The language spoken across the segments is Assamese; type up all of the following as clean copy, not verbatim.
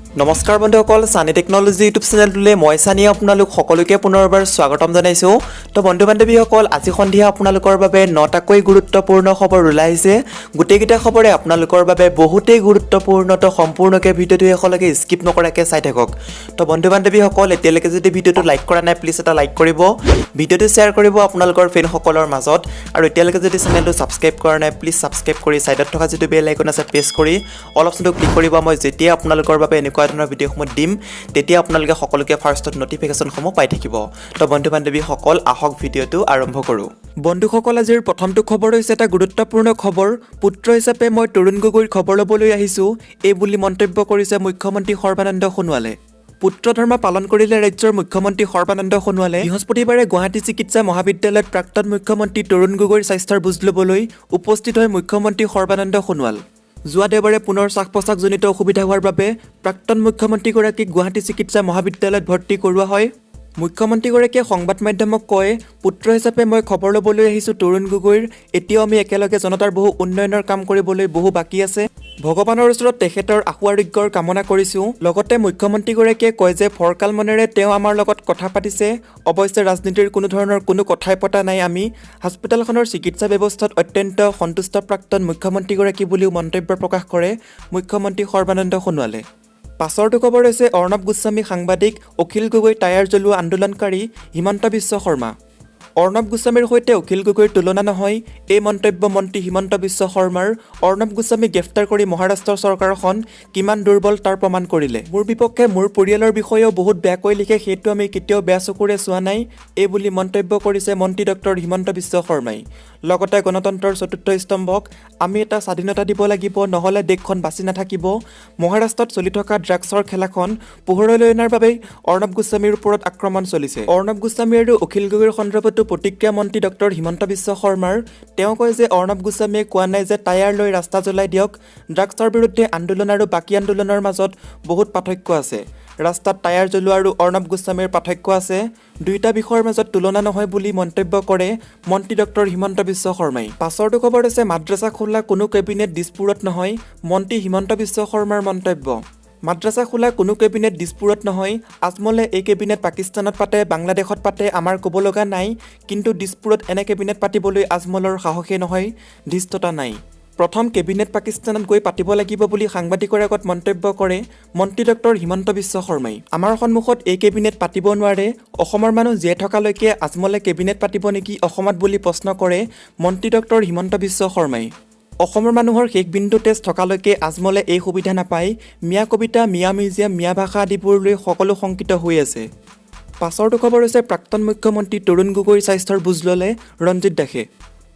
নমস্কাৰ বন্ধুসকল, সানি টেকনলজি ইউটিউব চেনেলটোলৈ মই সানি আপোনালোক সকলোকে পুনৰবাৰ স্বাগতম জনাইছোঁ। তো বন্ধু বান্ধৱীসকল, আজি সন্ধিয়া আপোনালোকৰ বাবে 9টাকৈ গুৰুত্বপূৰ্ণ খবৰ ওলাই আহিছে। গোটেইকেইটা খবৰে আপোনালোকৰ বাবে বহুতেই গুৰুত্বপূৰ্ণ। তো সম্পূৰ্ণকৈ ভিডিঅ'টো শেষলৈকে স্কিপ নকৰাকৈ চাই থাকক। তো বন্ধু বান্ধৱীসকল, এতিয়ালৈকে যদি ভিডিঅ'টো লাইক কৰা নাই প্লিজ এটা লাইক কৰিব, ভিডিঅ'টো শ্বেয়াৰ কৰিব আপোনালোকৰ ফ্ৰেণ্ডসকলৰ মাজত, আৰু এতিয়ালৈকে যদি চেনেলটো ছাবস্ক্ৰাইব কৰা নাই প্লিজ ছাবস্ক্ৰাইব কৰি ছাইডত থকা যিটো বেল আইকন আছে প্ৰেছ কৰি অল অপশ্যনটো ক্লিক কৰিব। মই যেতিয়া আপোনালোকৰ বাবে এনেকুৱা ধৰণৰ ভিডিঅ'সমূহ দিম তেতিয়া আপোনালোকে সকলোকে ফাৰ্ষ্টত নটিফিকেশ্যনসমূহ পাই থাকিব। তো বন্ধু বান্ধৱীসকল, আহক ভিডিঅ'টো আৰম্ভ কৰোঁ। বন্ধুসকল, আজিৰ প্ৰথমটো খবৰ হৈছে এটা গুৰুত্বপূৰ্ণ খবৰ। পুত্ৰ হিচাপে মই তৰুণ গগৈৰ খবৰ ল'বলৈ আহিছোঁ, এই বুলি মন্তব্য কৰিছে মুখ্যমন্ত্ৰী সৰ্বানন্দ সোণোৱালে। পুত্ৰ ধৰ্ম পালন কৰিলে ৰাজ্যৰ মুখ্যমন্ত্ৰী সৰ্বানন্দ সোণোৱালে বৃহস্পতিবাৰে গুৱাহাটী চিকিৎসা মহাবিদ্যালয়ত প্ৰাক্তন মুখ্যমন্ত্ৰী তৰুণ গগৈৰ স্বাস্থ্যৰ বুজ ল'বলৈ উপস্থিত হয় মুখ্যমন্ত্ৰী সৰ্বানন্দ সোণোৱাল। যোৱা দেওবাৰে পুনৰ শ্বাস প্ৰশ্বাসজনিত অসুবিধা হোৱাৰ বাবে প্ৰাক্তন মুখ্যমন্ত্ৰীগৰাকীক গুৱাহাটী চিকিৎসা মহাবিদ্যালয়ত ভৰ্তি কৰোৱা হয়। মুখ্যমন্ত্ৰীগৰাকীয়ে সংবাদ মাধ্যমক কয়, পুত্ৰ হিচাপে মই খবৰ ল'বলৈ আহিছোঁ তৰুণ গগৈৰ। এতিয়াও আমি একেলগে জনতাৰ বহু উন্নয়নৰ কাম কৰিবলৈ বহু বাকী আছে। ভগৱানৰ ওচৰত তেখেতৰ আশু আৰোগ্যৰ কামনা কৰিছোঁ। লগতে মুখ্যমন্ত্ৰীগৰাকীয়ে কয় যে ফৰকাল মনেৰে তেওঁ আমাৰ লগত কথা পাতিছে। অৱশ্যে ৰাজনীতিৰ কোনো ধৰণৰ কোনো কথাই পতা নাই আমি। হাস্পতালখনৰ চিকিৎসা ব্যৱস্থাত অত্যন্ত সন্তুষ্ট প্ৰাক্তন মুখ্যমন্ত্ৰীগৰাকী বুলিও মন্তব্য প্ৰকাশ কৰে মুখ্যমন্ত্ৰী সৰ্বানন্দ সোণোৱালে। পাছৰটো খবৰ হৈছে অৰ্ণৱ গোস্বামী সাংবাদিক, অখিল গগৈ টায়াৰ জ্বলোৱা আন্দোলনকাৰী হিমন্ত বিশ্ব শৰ্মা। অৰ্ণৱ গোস্বামীৰ সৈতে অখিল গগৈৰ তুলনা নহয়, এই মন্তব্য মন্ত্ৰী হিমন্ত বিশ্ব শৰ্মাৰ। অৰ্ণৱ গোস্বামীক গ্ৰেপ্তাৰ কৰি মহাৰাষ্ট্ৰৰ চৰকাৰখন কিমান দুৰ্বল তাৰ প্ৰমাণ কৰিলে। মোৰ বিপক্ষে মোৰ পৰিয়ালৰ বিষয়েও বহুত বেয়াকৈ লিখে, সেইটো আমি কেতিয়াও বেয়া চকুৰে চোৱা নাই, এই বুলি মন্তব্য কৰিছে মন্ত্ৰী ডক্টৰ হিমন্ত বিশ্ব শৰ্মাই। লগতে গণতন্ত্ৰৰ চতুৰ্থ স্তম্ভক আমি এটা স্বাধীনতা দিব লাগিব, নহ'লে দেশখন বাচি নাথাকিব। মহাৰাষ্ট্ৰত চলি থকা ড্ৰাগছৰ খেলাখন পোহৰলৈ অনাৰ বাবেই অৰ্ণৱ গোস্বামীৰ ওপৰত আক্ৰমণ চলিছে। অৰ্ণৱ গোস্বামী আৰু অখিল গগৈৰ সন্দৰ্ভতো প্ৰতিক্ৰিয়া মন্ত্ৰী ডক্টৰ হিমন্ত বিশ্ব শৰ্মাৰ। তেওঁ কয় যে অৰ্ণৱ গোস্বামীয়ে কোৱা নাই যে টায়াৰ লৈ ৰাস্তা জ্বলাই দিয়ক। ড্ৰাগছৰ বিৰুদ্ধে আন্দোলন আৰু বাকী আন্দোলনৰ মাজত বহুত পাৰ্থক্য আছে। ৰাস্তাত টায়াৰ জ্বলোৱা আৰু অৰ্ণৱ গোস্বামীৰ পাৰ্থক্য আছে, দুয়োটা বিষয়ৰ মাজত তুলনা নহয় বুলি মন্তব্য কৰে মন্ত্ৰী ডক্টৰ হিমন্ত বিশ্ব শৰ্মাই। পাছৰটো খবৰ হৈছে মাদ্ৰাছা খোলা কোনো কেবিনেট দিছপুৰত নহয়, মন্ত্ৰী হিমন্ত বিশ্ব শৰ্মাৰ মন্তব্য। মাদ্ৰাছা খোলা কোনো কেবিনেট দিছপুৰত নহয়। আজমলে এই কেবিনেট পাকিস্তানত পাতে, বাংলাদেশত পাতে, আমাৰ ক'ব লগা নাই, কিন্তু দিছপুৰত এনে কেবিনেট পাতিবলৈ আজমলৰ সাহসেই নহয়, ধৃষ্টতা নাই। প্ৰথম কেবিনেট পাকিস্তানত গৈ পাতিব লাগিব বুলি সাংবাদিকৰ আগত মন্তব্য কৰে মন্ত্ৰী ডক্টৰ হিমন্ত বিশ্ব শৰ্মাই। আমাৰ সন্মুখত এই কেবিনেট পাতিব নোৱাৰে, অসমৰ মানুহ জীয়াই থকালৈকে আজমলে কেবিনেট পাতিব নেকি অসমত বুলি প্ৰশ্ন কৰে মন্ত্ৰী ডক্টৰ হিমন্ত বিশ্ব শৰ্মাই। অসমৰ মানুহৰ শেষ বিন্দু তেজ থকালৈকে আজমলে এই সুবিধা নাপায়। মিয়া কবিতা, মিয়া মিউজিয়াম, মিয়া ভাষা আদিবোৰ লৈ সকলো শংকিত হৈ আছে। পাছৰটো খবৰ হৈছে প্ৰাক্তন মুখ্যমন্ত্ৰী তৰুণ গগৈৰ স্বাস্থ্যৰ বুজ ল'লে ৰঞ্জিত দাসে।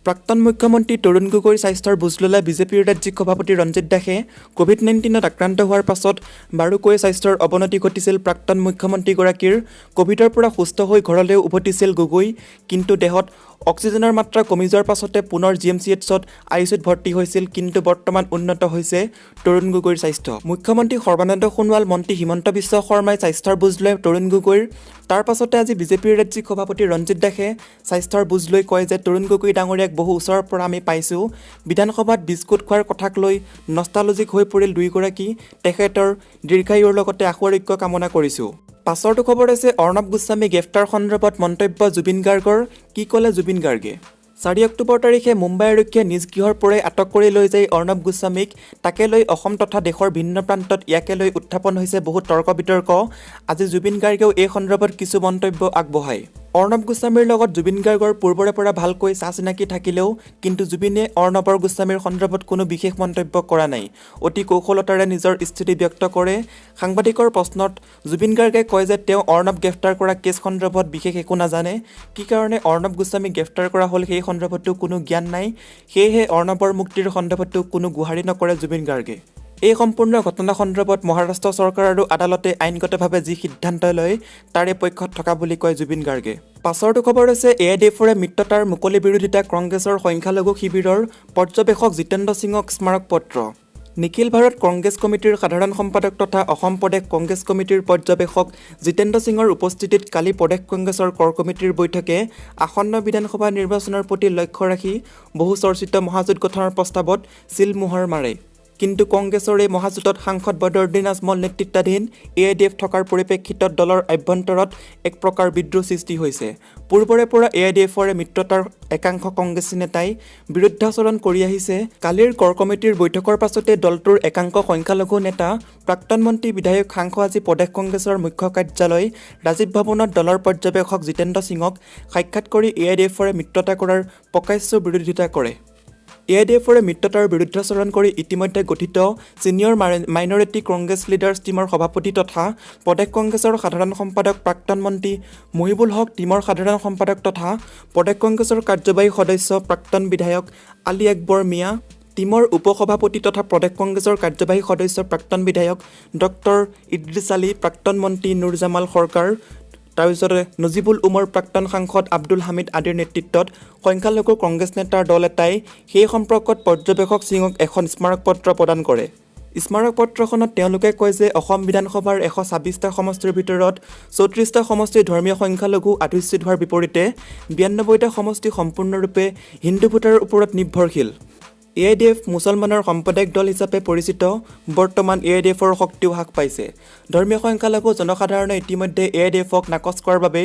প্ৰাক্তন মুখ্যমন্ত্ৰী তৰুণ গগৈৰ স্বাস্থ্যৰ বুজ ল'লে বিজেপিৰ ৰাজ্যিক সভাপতি ৰঞ্জিত দাসে। ক'ভিড-19ত আক্ৰান্ত হোৱাৰ পাছত বাৰুকৈ স্বাস্থ্যৰ অৱনতি ঘটিছিল প্ৰাক্তন মুখ্যমন্ত্ৰীগৰাকীৰ। ক'ভিডৰ পৰা সুস্থ হৈ ঘৰলৈ উভতিছিল গগৈ, কিন্তু দেহত অক্সিজেনৰ মাত্ৰা কমি যোৱাৰ পাছতে পুনৰ GMCHত ICUত ভৰ্তি হৈছিল, কিন্তু বৰ্তমান উন্নত হৈছে তৰুণ গগৈৰ স্বাস্থ্য। মুখ্যমন্ত্ৰী সৰ্বানন্দ সোণোৱাল, মন্ত্ৰী হিমন্ত বিশ্ব শৰ্মাই স্বাস্থ্যৰ বুজ লয় তৰুণ গগৈৰ। তাৰ পাছতে আজি বিজেপিৰ ৰাজ্যিক সভাপতি ৰঞ্জিত দাসে স্বাস্থ্যৰ বুজ লৈ কয় যে তৰুণ গগৈ ডাঙৰীয়াক বহু ওচৰৰ পৰা আমি পাইছোঁ। বিধানসভাত বিস্কুট খোৱাৰ কথাক লৈ নষ্টালজিক হৈ পৰিল দুয়োগৰাকী। তেখেতৰ দীৰ্ঘায়ুৰ লগতে আশু আৰোগ্য কামনা কৰিছোঁ। পাছৰটো খবৰ হৈছে অৰ্ণৱ গোস্বামী গ্ৰেপ্তাৰ সন্দৰ্ভত মন্তব্য জুবিন গাৰ্গৰ। কি ক'লে জুবিন গাৰ্গে? 4 অক্টোবৰ তাৰিখে মুম্বাই আৰক্ষীয়ে নিজ গৃহৰ পৰাই আটক কৰি লৈ যায় অৰ্ণৱ গোস্বামীক। তাকে লৈ অসম তথা দেশৰ ভিন্ন প্ৰান্তত ইয়াকে লৈ উত্থাপন হৈছে বহু তৰ্ক বিতৰ্ক। আজি জুবিন গাৰ্গেও এই সন্দৰ্ভত কিছু মন্তব্য আগবঢ়ায়। অৰ্ণৱ গোস্বামীৰ লগত জুবিন গাৰ্গৰ পূৰ্বৰে পৰা ভালকৈ চা-চিনাকি থাকিলেও কিন্তু জুবিনে অৰ্ণৱ গোস্বামীৰ সন্দৰ্ভত কোনো বিশেষ মন্তব্য কৰা নাই। অতি কৌশলতাৰে নিজৰ স্থিতি ব্যক্ত কৰে। সাংবাদিকৰ প্ৰশ্নত জুবিন গাৰ্গে কয় যে তেওঁ অৰ্ণৱ গ্ৰেপ্তাৰ কৰা কেছ সন্দৰ্ভত বিশেষ একো নাজানে। কি কাৰণে অৰ্ণৱ গোস্বামীক গ্ৰেপ্তাৰ কৰা হ'ল সেই সন্দৰ্ভতো কোনো জ্ঞান নাই, সেয়েহে অৰ্ণৱৰ মুক্তিৰ সন্দৰ্ভতো কোনো গুহাৰি নকৰে জুবিন গাৰ্গে। এই সম্পূৰ্ণ ঘটনা সন্দৰ্ভত মহাৰাষ্ট্ৰ চৰকাৰ আৰু আদালতে আইনগতভাৱে যি সিদ্ধান্ত লয় তাৰে পক্ষত থকা বুলি কয় জুবিন গাৰ্গে। পাছৰটো খবৰ হৈছে AIDFৰে মিত্ৰতাৰ মুকলি বিৰোধিতা কংগ্ৰেছৰ সংখ্যালঘু শিবিৰৰ পৰ্যবেক্ষক জিতেন্দ্ৰ সিঙক স্মাৰক পত্ৰ। নিখিল ভাৰত কংগ্ৰেছ কমিটিৰ সাধাৰণ সম্পাদক তথা অসম প্ৰদেশ কংগ্ৰেছ কমিটিৰ পৰ্যবেক্ষক জিতেন্দ্ৰ সিঙৰ উপস্থিতিত কালি প্ৰদেশ কংগ্ৰেছৰ কৰ কমিটিৰ বৈঠকে আসন্ন বিধানসভা নিৰ্বাচনৰ প্ৰতি লক্ষ্য ৰাখি বহু চৰ্চিত মহাজোঁট গঠনৰ প্ৰস্তাৱত চিলমোহৰ মাৰে। কিন্তু কংগ্ৰেছৰ এই মহাজোঁটত সাংসদ বদৰুদ্দিন আজমল নেতৃত্বাধীন AIDF থকাৰ পৰিপ্ৰেক্ষিতত দলৰ আভ্যন্তৰত এক প্ৰকাৰ বিদ্ৰোহ সৃষ্টি হৈছে। পূৰ্বৰে পৰা AIDFৰ মিত্ৰতাৰ একাংশ কংগ্ৰেছী নেতাই বিৰুদ্ধাচৰণ কৰি আহিছে। কালিৰ কৰ কমিটিৰ বৈঠকৰ পাছতে দলটোৰ একাংশ সংখ্যালঘু নেতা প্ৰাক্তন মন্ত্ৰী বিধায়ক সাংসদ আজি প্ৰদেশ কংগ্ৰেছৰ মুখ্য কাৰ্যালয় ৰাজীৱ ভৱনত দলৰ পৰ্যবেক্ষক জিতেন্দ্ৰ সিঙক সাক্ষাৎ কৰি AIDFৰ মিত্ৰতা কৰাৰ প্ৰকাশ্য বিৰোধিতা কৰে। AIDFৰ মিত্ৰতাৰ বিৰুদ্ধাচৰণ কৰি ইতিমধ্যে গঠিত ছিনিয়ৰ মাইনৰিটি কংগ্ৰেছ লিডাৰ্ছ টীমৰ সভাপতি তথা প্ৰদেশ কংগ্ৰেছৰ সাধাৰণ সম্পাদক প্ৰাক্তন মন্ত্ৰী মহিবুল হক, টীমৰ সাধাৰণ সম্পাদক তথা প্ৰদেশ কংগ্ৰেছৰ কাৰ্যবাহী সদস্য প্ৰাক্তন বিধায়ক আলী আকবৰ মিয়া, টীমৰ উপসভাপতি তথা প্ৰদেশ কংগ্ৰেছৰ কাৰ্যবাহী সদস্য প্ৰাক্তন বিধায়ক ডক্টৰ ইদ্ৰিছ আলী, প্ৰাক্তন মন্ত্ৰী নুৰ জামাল সৰকাৰ, তাৰপিছতে নজিবুল উমৰ, প্ৰাক্তন সাংসদ আব্দুল হামিদ আদিৰ নেতৃত্বত সংখ্যালঘু কংগ্ৰেছ নেতাৰ দল এটাই সেই সম্পৰ্কত পৰ্যবেক্ষক সিঙক এখন স্মাৰকপত্ৰ প্ৰদান কৰে। স্মাৰকপত্ৰখনত তেওঁলোকে কয় যে অসম বিধানসভাৰ 126টা সমষ্টিৰ ভিতৰত 34টা সমষ্টি ধৰ্মীয় সংখ্যালঘু অধ্যুষিত হোৱাৰ বিপৰীতে 92টা সমষ্টি সম্পূৰ্ণৰূপে হিন্দু ভোটাৰৰ ওপৰত নিৰ্ভৰশীল। AIDF মুছলমানৰ সাম্প্ৰদায়িক দল হিচাপে পৰিচিত। বৰ্তমান AIDFৰ শক্তিও হ্ৰাস পাইছে। ধৰ্মীয় সংখ্যালঘু জনসাধাৰণে ইতিমধ্যে AIDFক নাকচ কৰাৰ বাবে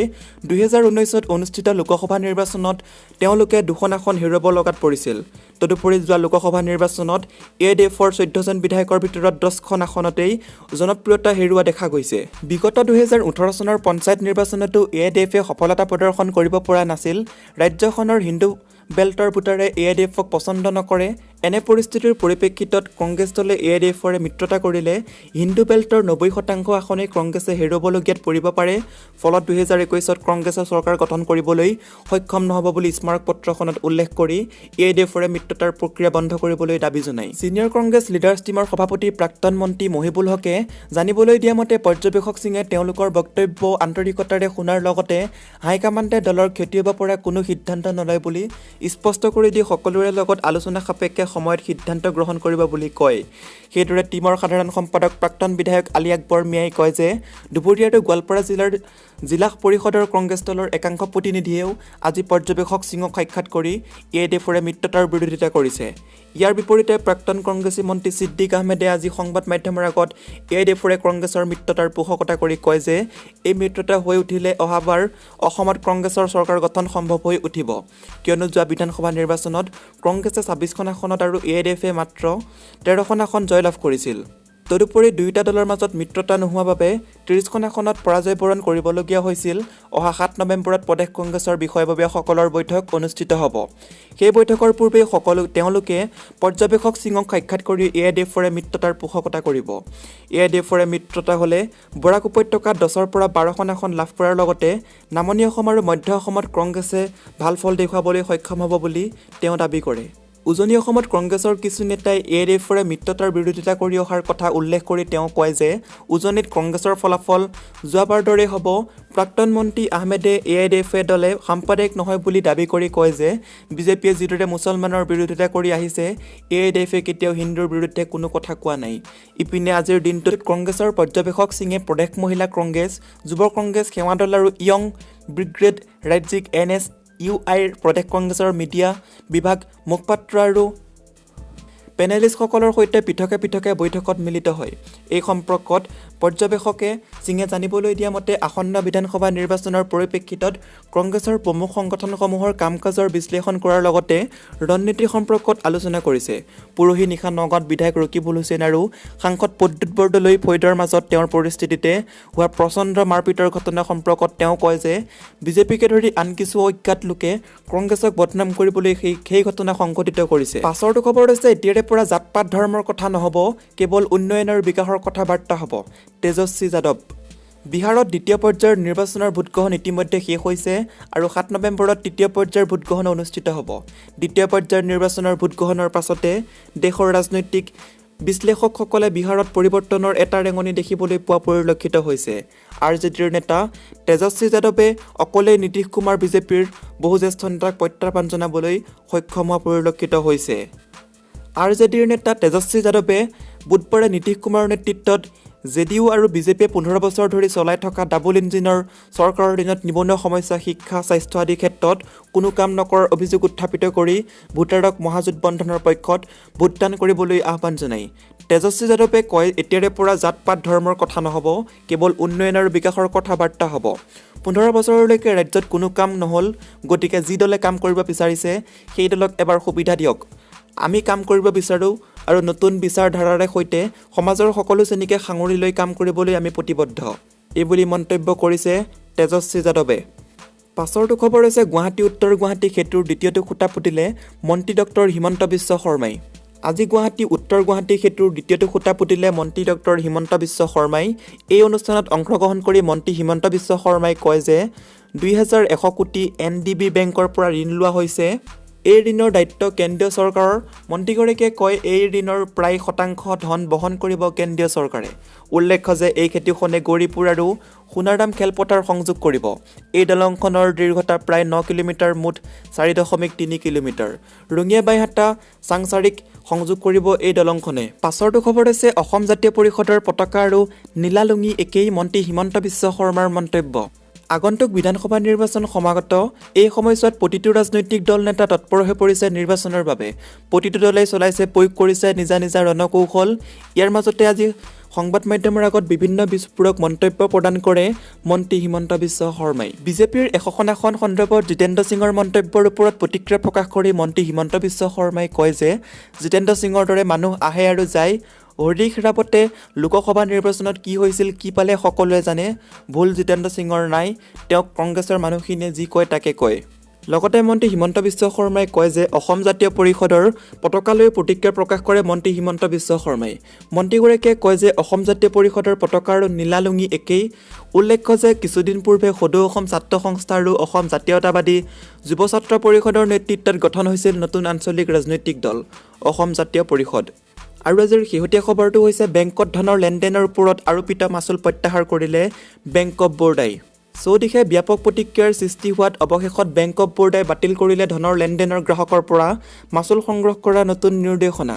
2019ত অনুষ্ঠিত লোকসভা নিৰ্বাচনত তেওঁলোকে 2খন আসন হেৰুৱাব লগাত পৰিছিল। তদুপৰি যোৱা লোকসভা নিৰ্বাচনত AIDFৰ 14জন বিধায়কৰ ভিতৰত 10খন আসনতেই জনপ্ৰিয়তা হেৰুওৱা দেখা গৈছে। বিগত 2018 চনৰ পঞ্চায়ত নিৰ্বাচনতো AIDFে সফলতা প্ৰদৰ্শন কৰিব পৰা নাছিল। ৰাজ্যখনৰ হিন্দু বেল্টৰ ভোটাৰে AIDFক পচন্দ নকৰে। এনে পৰিস্থিতিৰ পৰিপ্ৰেক্ষিতত কংগ্ৰেছ দলে AIDFৰে মিত্ৰতা কৰিলে হিন্দু বেল্টৰ 90% আসনেই কংগ্ৰেছে হেৰুৱাবলগীয়াত পৰিব পাৰে। ফলত 2021ত কংগ্ৰেছে চৰকাৰ গঠন কৰিবলৈ সক্ষম নহ'ব বুলি স্মাৰকপত্ৰখনত উল্লেখ কৰি AIDFৰে মিত্ৰতাৰ প্ৰক্ৰিয়া বন্ধ কৰিবলৈ দাবী জনায়। ছিনিয়ৰ কংগ্ৰেছ লিডাৰ্ছ টীমৰ সভাপতি প্ৰাক্তন মন্ত্ৰী মহিবুল হকে জানিবলৈ দিয়া মতে পৰ্যবেক্ষক সিঙে তেওঁলোকৰ বক্তব্য আন্তৰিকতাৰে শুনাৰ লগতে হাইকমাণ্ডে দলৰ ক্ষতি হ'ব পৰা কোনো সিদ্ধান্ত নলয় বুলি স্পষ্ট কৰি দি সকলোৰে লগত আলোচনা সাপেক্ষে সময়ত সিদ্ধান্ত গ্ৰহণ কৰিব বুলি কয়। সেইদৰে টীমৰ সাধাৰণ সম্পাদক প্ৰাক্তন বিধায়ক আলী আকবৰ মিয়াই কয় যে দুপৰীয়াটো গোৱালপাৰা জিলা পৰিষদৰ কংগ্ৰেছ দলৰ একাংশ প্ৰতিনিধিয়েও আজি পৰ্যবেক্ষক সিঙক সাক্ষাৎ কৰি AIDFৰে মিত্ৰতাৰ বিৰোধিতা কৰিছে। ইয়াৰ বিপৰীতে প্ৰাক্তন কংগ্ৰেছী মন্ত্ৰী ছিদ্দিক আহমেদে আজি সংবাদ মাধ্যমৰ আগত AIDFৰে কংগ্ৰেছৰ মিত্ৰতাৰ পোষকতা কৰি কয় যে এই মিত্ৰতা হৈ উঠিলে অহাবাৰ অসমত কংগ্ৰেছৰ চৰকাৰ গঠন সম্ভৱ হৈ উঠিব, কিয়নো যোৱা বিধানসভা নিৰ্বাচনত কংগ্ৰেছে 26খন আসনত আৰু AIDFে মাত্ৰ 13খন আসন জয়লাভ কৰিছিল। তদুপৰি দুয়োটা দলৰ মাজত মিত্ৰতা নোহোৱা বাবে 30খন আসনত পৰাজয় বৰণ কৰিবলগীয়া হৈছিল। অহা 7 নৱেম্বৰত প্ৰদেশ কংগ্ৰেছৰ বিষয়ববীয়াসকলৰ বৈঠক অনুষ্ঠিত হ'ব। সেই বৈঠকৰ পূৰ্বে তেওঁলোকে পৰ্যবেক্ষক সিঙক সাক্ষাৎ কৰি AIDFৰে মিত্ৰতাৰ পোষকতা কৰিব। AIDFৰে মিত্ৰতা হ'লে বৰাক উপত্যকাত 10ৰ পৰা 12খন আসন লাভ কৰাৰ লগতে নামনি অসম আৰু মধ্য অসমত কংগ্ৰেছে ভাল ফল দেখুৱাবলৈ সক্ষম হ'ব বুলি তেওঁ দাবী কৰে। উজনি অসমত কংগ্ৰেছৰ কিছু নেতাই AIDFৰে মিত্ৰতাৰ বিৰোধিতা কৰি অহাৰ কথা উল্লেখ কৰি তেওঁ কয় যে উজনিত কংগ্ৰেছৰ ফলাফল যোৱাবাৰ দৰে হ'ব। প্ৰাক্তন মন্ত্ৰী আহমেদে AIDFে দলে সাম্প্ৰদায়িক নহয় বুলি দাবী কৰি কয় যে বিজেপিয়ে যিদৰে মুছলমানৰ বিৰোধিতা কৰি আহিছে AIDFে কেতিয়াও হিন্দুৰ বিৰুদ্ধে কোনো কথা কোৱা নাই। ইপিনে আজিৰ দিনটোত কংগ্ৰেছৰ পৰ্যবেক্ষক সিঙে প্ৰদেশ মহিলা কংগ্ৰেছ, যুৱ কংগ্ৰেছ, সেৱা দল আৰু ইয়ং ব্ৰিগেড ৰাজ্যিক NSUIৰ প্ৰদেশ কংগ্ৰেছৰ মিডিয়া বিভাগ মুখপাত্ৰ আৰু পেনেলিষ্টসকলৰ সৈতে পৃথকে পৃথকে বৈঠকত মিলিত হয়। এই সম্পৰ্কত পৰ্যবেক্ষকে সিঙে জানিবলৈ দিয়া মতে আসন্ন বিধানসভা নিৰ্বাচনৰ পৰিপ্ৰেক্ষিতত কংগ্ৰেছৰ প্ৰমুখ সংগঠনসমূহৰ কাম কাজৰ বিশ্লেষণ কৰাৰ লগতে ৰণনীতিৰ সম্পৰ্কত আলোচনা কৰিছে। পৰহি নিশা নগাঁৱত বিধায়ক ৰকিবুল হুছেইন আৰু সাংসদ প্ৰদ্যুৎ বৰদলৈ ফৈদৰ মাজত তেওঁৰ পৰিস্থিতিতে হোৱা প্ৰচণ্ড মাৰপিটৰ ঘটনা সম্পৰ্কত তেওঁ কয় যে বিজেপিকে ধৰি আন কিছু অজ্ঞাত লোকে কংগ্ৰেছক বদনাম কৰিবলৈ সেই ঘটনা সংঘটিত কৰিছে। পাছৰটো খবৰ হৈছে এতিয়াৰে পৰা জাতপাত ধৰ্মৰ কথা নহ'ব, কেৱল উন্নয়ন আৰু বিকাশৰ কথা বাৰ্তা হ'ব। তেজস্বী যাদৱ। বিহাৰত দ্বিতীয় পৰ্যায়ৰ নিৰ্বাচনৰ ভোটগ্ৰহণ ইতিমধ্যে শেষ হৈছে আৰু 7 নৱেম্বৰত তৃতীয় পৰ্যায়ৰ ভোটগ্ৰহণ অনুষ্ঠিত হ'ব। দ্বিতীয় পৰ্যায়ৰ নিৰ্বাচনৰ ভোটগ্ৰহণৰ পাছতে দেশৰ ৰাজনৈতিক বিশ্লেষকসকলে বিহাৰত পৰিৱৰ্তনৰ এটা ৰেঙনি দেখিবলৈ পোৱা পৰিলক্ষিত হৈছে। RJDৰ নেতা তেজস্বী যাদৱে অকলেই নীতিশ কুমাৰ বিজেপিৰ বহু জ্যেষ্ঠ নেতাক প্ৰত্যাহ্বান জনাবলৈ সক্ষম হোৱা পৰিলক্ষিত হৈছে। RJDৰ নেতা তেজস্বী যাদৱে বুধবাৰে নীতিশ কুমাৰৰ নেতৃত্বত জেডিইউ আৰু বিজেপিয়ে 15 বছৰ ধৰি চলাই থকা ডাবল ইঞ্জিনৰ চৰকাৰৰ দিনত নিবনুৱা সমস্যা, শিক্ষা, স্বাস্থ্য আদি ক্ষেত্ৰত কোনো কাম নকৰাৰ অভিযোগ উত্থাপিত কৰি ভোটাৰক মহাজোঁট বন্ধনৰ পক্ষত ভোটদান কৰিবলৈ আহ্বান জনায়। তেজস্বী যাদৱে কয়, এতিয়াৰে পৰা জাত-পাত ধৰ্মৰ কথা নহ'ব, কেৱল উন্নয়ন আৰু বিকাশৰ কথা বাৰ্তা হ'ব। 15 বছৰলৈকে ৰাজ্যত কোনো কাম নহ'ল, গতিকে যি দলে কাম কৰিব বিচাৰিছে সেই দলক এবাৰ সুবিধা দিয়ক। আমি কাম কৰিব বিচাৰোঁ আৰু নতুন বিচাৰধাৰাৰে সৈতে সমাজৰ সকলো শ্ৰেণীকে সাঙুৰি লৈ কাম কৰিবলৈ আমি প্ৰতিবদ্ধ, এইবুলি মন্তব্য কৰিছে তেজস্বী যাদৱে। পাছৰটো খবৰ হৈছে গুৱাহাটী উত্তৰ গুৱাহাটী সেতুৰ দ্বিতীয়টো খুঁটা পুতিলে মন্ত্ৰী ডক্টৰ হিমন্ত বিশ্ব শৰ্মাই। আজি গুৱাহাটী উত্তৰ গুৱাহাটী সেতুৰ দ্বিতীয়টো খুঁটা পুতিলে মন্ত্ৰী ডক্টৰ হিমন্ত বিশ্ব শৰ্মাই। এই অনুষ্ঠানত অংশগ্ৰহণ কৰি মন্ত্ৰী হিমন্ত বিশ্ব শৰ্মাই কয় যে 2100 কোটি NDB বেংকৰ পৰা ঋণ লোৱা হৈছে। এই ঋণৰ দায়িত্ব কেন্দ্ৰীয় চৰকাৰৰ। মন্ত্ৰীগৰাকীয়ে কয়, এই ঋণৰ প্ৰায় শতাংশ ধন বহন কৰিব কেন্দ্ৰীয় চৰকাৰে। উল্লেখ্য যে এই সেতুখনে গৌৰীপুৰ আৰু সোণাৰাম খেলপথাৰ সংযোগ কৰিব। এই দলংখনৰ দীৰ্ঘতা প্ৰায় 9 কিলোমিটাৰ, মুঠ 4.3 কিলোমিটাৰ। ৰঙিয়া বাইহাটা চাংচাৰিক সংযোগ কৰিব এই দলংখনে। পাছৰটো খবৰ হৈছে অসম জাতীয় পৰিষদৰ পতাকা আৰু নীলা লুঙি একেই, মন্ত্ৰী হিমন্ত বিশ্ব শৰ্মাৰ মন্তব্য। আগন্তুক বিধানসভা নিৰ্বাচন সমাগত। এই সময়ছোৱাত প্ৰতিটো ৰাজনৈতিক দল নেতা তৎপৰ হৈ পৰিছে নিৰ্বাচনৰ বাবে। প্ৰতিটো দলেই চলাইছে, প্ৰয়োগ কৰিছে নিজা নিজা ৰণকৌশল। ইয়াৰ মাজতে আজি সংবাদ মাধ্যমৰ আগত বিভিন্ন বিস্ফোৰক মন্তব্য প্ৰদান কৰে মন্ত্ৰী হিমন্ত বিশ্ব শৰ্মাই। বিজেপিৰ 100খন আসন সন্দৰ্ভত জিতেন্দ্ৰ সিঙৰ মন্তব্যৰ ওপৰত প্ৰতিক্ৰিয়া প্ৰকাশ কৰি মন্ত্ৰী হিমন্ত বিশ্ব শৰ্মাই কয় যে জিতেন্দ্ৰ সিঙৰ দৰে মানুহ আহে আৰু যায়। হৰিশ ৰাৱতে লোকসভা নিৰ্বাচনত কি হৈছিল, কি পালে সকলোৱে জানে। ভুল জিতেন্দ্ৰ সিঙৰ নাই, তেওঁক কংগ্ৰেছৰ মানুহখিনিয়ে যি কয় তাকে কয়। লগতে মন্ত্ৰী হিমন্ত বিশ্ব শৰ্মাই কয় যে অসম জাতীয় পৰিষদৰ পতাকালৈ প্ৰতিক্ৰিয়া প্ৰকাশ কৰে মন্ত্ৰী হিমন্ত বিশ্ব শৰ্মাই। মন্ত্ৰীগৰাকীয়ে কয় যে অসম জাতীয় পৰিষদৰ পতাকা আৰু নীলা লুঙি একেই। উল্লেখ্য যে কিছুদিন পূৰ্বে সদৌ অসম ছাত্ৰ সংস্থা আৰু অসম জাতীয়তাবাদী যুৱ ছাত্ৰ পৰিষদৰ নেতৃত্বত গঠন হৈছিল নতুন আঞ্চলিক ৰাজনৈতিক দল অসম জাতীয় পৰিষদ। আৰু আজিৰ শেহতীয়া খবৰটো হৈছে বেংকত ধনৰ লেনদেনৰ ওপৰত আৰোপিত মাচুল প্ৰত্যাহাৰ কৰিলে বেংক অৱ বৰোদাই। চৌদিশে ব্যাপক প্ৰতিক্ৰিয়াৰ সৃষ্টি হোৱাত অৱশেষত বেংক অৱ বৰোদাই বাতিল কৰিলে ধনৰ লেনদেনৰ গ্ৰাহকৰ পৰা মাচুল সংগ্ৰহ কৰা নতুন নিৰ্দেশনা।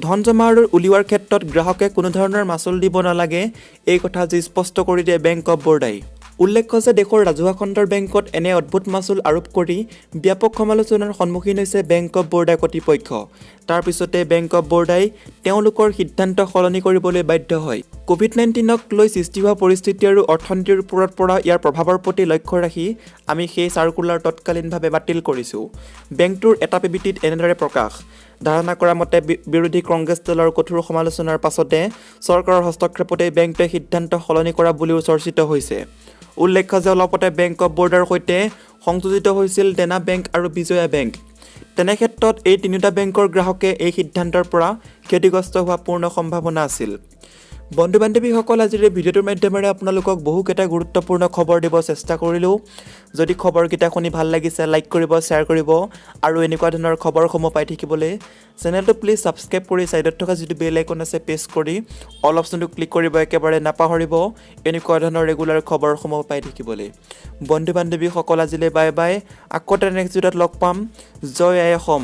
ধন জমা আৰু উলিওৱাৰ ক্ষেত্ৰত গ্ৰাহকে কোনো ধৰণৰ মাচুল দিব নালাগে, এই কথা আজি স্পষ্ট কৰি দিয়ে বেংক অৱ বৰোদাই। উল্লেখ্য যে দেশৰ ৰাজহুৱা খণ্ডৰ বেংকত এনে অদ্ভুত মাচুল আৰোপ কৰি ব্যাপক সমালোচনাৰ সন্মুখীন হৈছে বেংক অৱ বৰোদা কৰ্তৃপক্ষ। তাৰ পিছতে বেংক অৱ বৰোদাই তেওঁলোকৰ সিদ্ধান্ত সলনি কৰিবলৈ বাধ্য হয়। COVID-19ক লৈ সৃষ্টি হোৱা পৰিস্থিতি আৰু অৰ্থনীতিৰ ওপৰত পৰা ইয়াৰ প্ৰভাৱৰ প্ৰতি লক্ষ্য ৰাখি আমি সেই চাৰ্কুলাৰ তৎকালীনভাৱে বাতিল কৰিছোঁ। বেংকটোৰ এটা বিবৃতিত এনেদৰে প্ৰকাশ। ধাৰণা কৰা মতে বিৰোধী কংগ্ৰেছ দলৰ কঠোৰ সমালোচনাৰ পাছতে চৰকাৰৰ হস্তক্ষেপতে বেংকটোৱে সিদ্ধান্ত সলনি কৰা বুলিও চৰ্চিত হৈছে। উল্লেখ্য যে অলপতে বেংক অৱ বৰোদাৰ সৈতে সংযোজিত হৈছিল দেনা বেংক আৰু বিজয়া বেংক। তেনেক্ষেত্ৰত এই তিনিটা বেংকৰ গ্ৰাহকে এই সিদ্ধান্তৰ পৰা ক্ষতিগ্ৰস্ত হোৱাৰ পূৰ্ণ সম্ভাৱনা আছিল। বন্ধু বান্ধৱীসকল, আজিৰ এই ভিডিঅ'টোৰ মাধ্যমেৰে আপোনালোকক বহুকেইটা গুৰুত্বপূৰ্ণ খবৰ দিব চেষ্টা কৰিলোঁ। যদি খবৰকেইটা শুনি ভাল লাগিছে লাইক কৰিব, শ্বেয়াৰ কৰিব আৰু এনেকুৱা ধৰণৰ খবৰসমূহ পাই থাকিবলৈ চেনেলটো প্লিজ ছাবস্ক্ৰাইব কৰি ছাইডত থকা যিটো বেল আইকন আছে প্ৰেছ কৰি অল অপশ্যনটো ক্লিক কৰিব একেবাৰে নাপাহৰিব এনেকুৱা ধৰণৰ ৰেগুলাৰ খবৰসমূহ পাই থাকিবলৈ। বন্ধু বান্ধৱীসকল, আজিলৈ বাই বাই। আকৌ এটা নেক্সট ভিডিঅ'ত লগ পাম। জয় আই অসম।